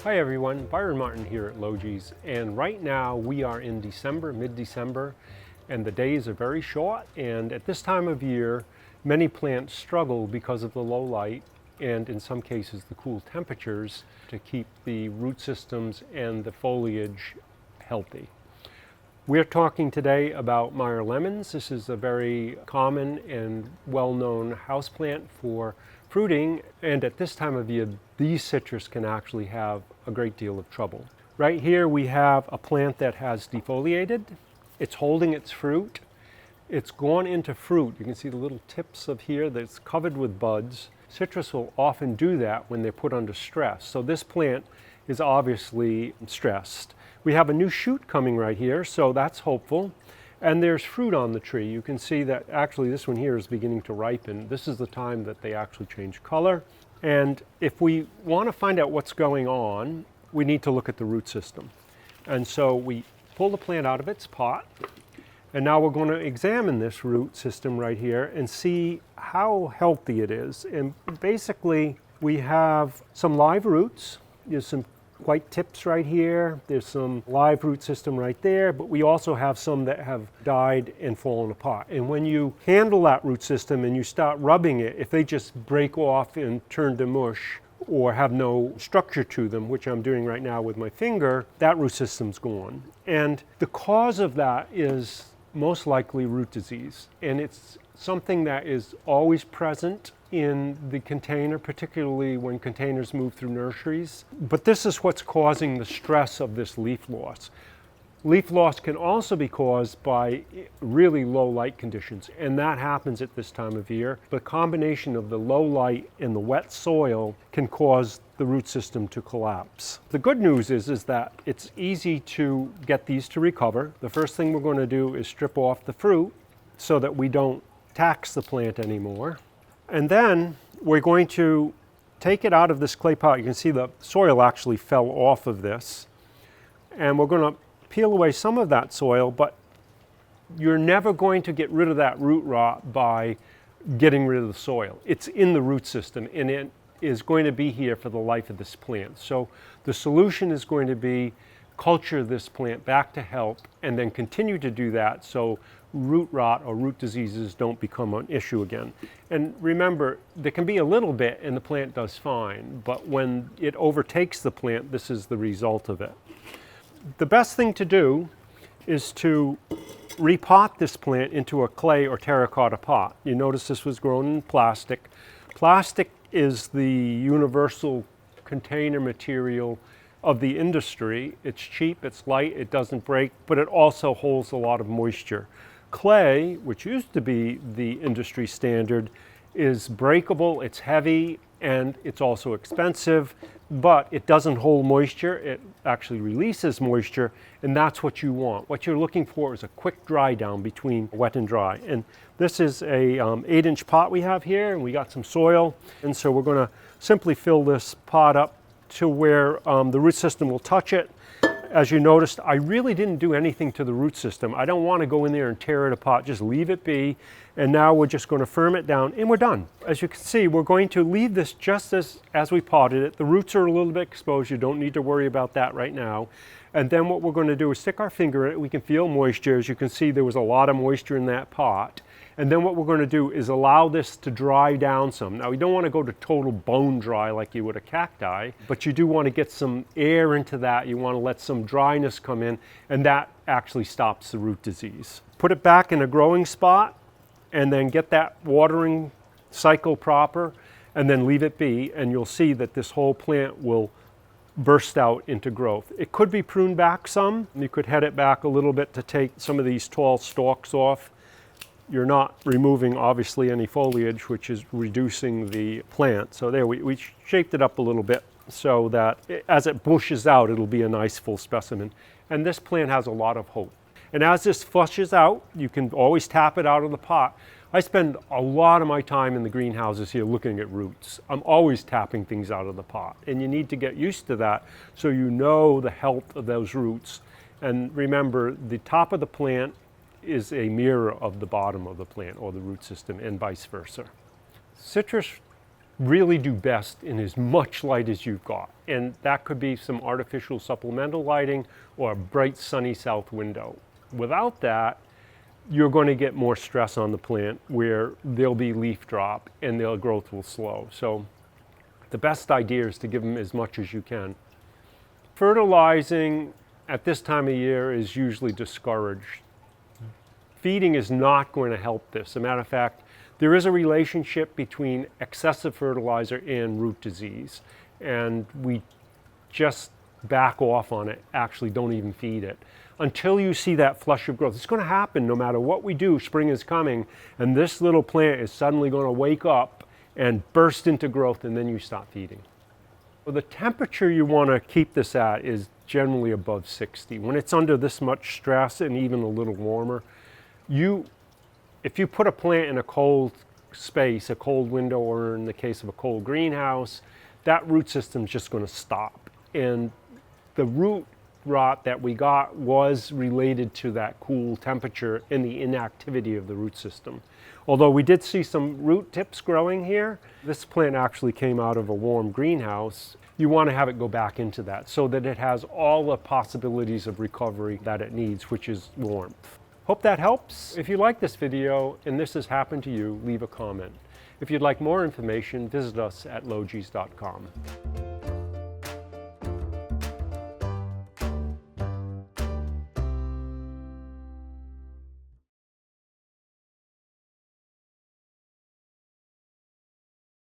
Hi everyone, Byron Martin here at Logi's, and right now we are in December, mid-December, and the days are very short, and at this time of year many plants struggle because of the low light and in some cases the cool temperatures to keep the root systems and the foliage healthy. We're talking today about Meyer lemons. This is a very common and well-known houseplant for fruiting, and at this time of year these citrus can actually have a great deal of trouble. Right here we have a plant that has defoliated. It's holding its fruit. It's gone into fruit. You can see the little tips of here that's covered with buds. Citrus will often do that when they're put under stress. So this plant is obviously stressed. We have a new shoot coming right here, so that's hopeful. And there's fruit on the tree. You can see that actually this one here is beginning to ripen. This is the time that they actually change color. And if we want to find out what's going on, we need to look at the root system. And so we pull the plant out of its pot, and now we're going to examine this root system right here and see how healthy it is. And basically we have some live roots. There's some white tips right here. There's some live root system right there, but we also have some that have died and fallen apart. And when you handle that root system and you start rubbing it, if they just break off and turn to mush or have no structure to them, which I'm doing right now with my finger, that root system's gone. And the cause of that is most likely root disease. And it's something that is always present in the container, particularly when containers move through nurseries. But this is what's causing the stress of this leaf loss. Leaf loss can also be caused by really low light conditions, and that happens at this time of year. The combination of the low light and the wet soil can cause the root system to collapse. The good news is that it's easy to get these to recover. The first thing we're going to do is strip off the fruit so that we don't tax the plant anymore. And then we're going to take it out of this clay pot. You can see the soil actually fell off of this. And we're going to peel away some of that soil, but you're never going to get rid of that root rot by getting rid of the soil. It's in the root system and it is going to be here for the life of this plant. So the solution is going to be culture this plant back to health and then continue to do that so root rot or root diseases don't become an issue again. And remember, there can be a little bit and the plant does fine, but when it overtakes the plant, this is the result of it. The best thing to do is to repot this plant into a clay or terracotta pot. You notice this was grown in plastic. Plastic is the universal container material of the industry. It's cheap, it's light, it doesn't break, but it also holds a lot of moisture. Clay, which used to be the industry standard, is breakable, it's heavy, and it's also expensive, but it doesn't hold moisture. It actually releases moisture, and that's what you want. What you're looking for is a quick dry down between wet and dry. And this is a 8-inch pot we have here, and we got some soil, and so we're going to simply fill this pot up to where the root system will touch it. As you noticed, I really didn't do anything to the root system. I don't want to go in there and tear it apart, just leave it be. And now we're just going to firm it down and we're done. As you can see, we're going to leave this just as we potted it. The roots are a little bit exposed. You don't need to worry about that right now. And then what we're going to do is stick our finger in it. We can feel moisture. As you can see, there was a lot of moisture in that pot. And then what we're going to do is allow this to dry down some. Now, we don't want to go to total bone dry like you would a cacti, but you do want to get some air into that. You want to let some dryness come in, and that actually stops the root disease. Put it back in a growing spot, and then get that watering cycle proper, and then leave it be, and you'll see that this whole plant will burst out into growth. It could be pruned back some. You could head it back a little bit to take some of these tall stalks off. You're not removing obviously any foliage, which is reducing the plant. So there, we shaped it up a little bit so that as it bushes out, it'll be a nice full specimen. And this plant has a lot of hope. And as this flushes out, you can always tap it out of the pot. I spend a lot of my time in the greenhouses here looking at roots. I'm always tapping things out of the pot, and you need to get used to that so you know the health of those roots. And remember, the top of the plant is a mirror of the bottom of the plant or the root system, and vice versa. Citrus really do best in as much light as you've got. And that could be some artificial supplemental lighting or a bright sunny south window. Without that, you're going to get more stress on the plant where there'll be leaf drop and their growth will slow. So the best idea is to give them as much as you can. Fertilizing at this time of year is usually discouraged. Feeding is not going to help this. As a matter of fact, there is a relationship between excessive fertilizer and root disease, and we just back off on it, actually don't even feed it. Until you see that flush of growth. It's going to happen no matter what we do. Spring is coming, and this little plant is suddenly going to wake up and burst into growth, and then you stop feeding. Well, the temperature you want to keep this at is generally above 60. When it's under this much stress and even a little warmer, if you put a plant in a cold space, a cold window, or in the case of a cold greenhouse, that root system's just going to stop. And the root rot that we got was related to that cool temperature and the inactivity of the root system. Although we did see some root tips growing here, this plant actually came out of a warm greenhouse. You want to have it go back into that so that it has all the possibilities of recovery that it needs, which is warmth. Hope that helps. If you like this video and this has happened to you, leave a comment. If you'd like more information, visit us at logies.com.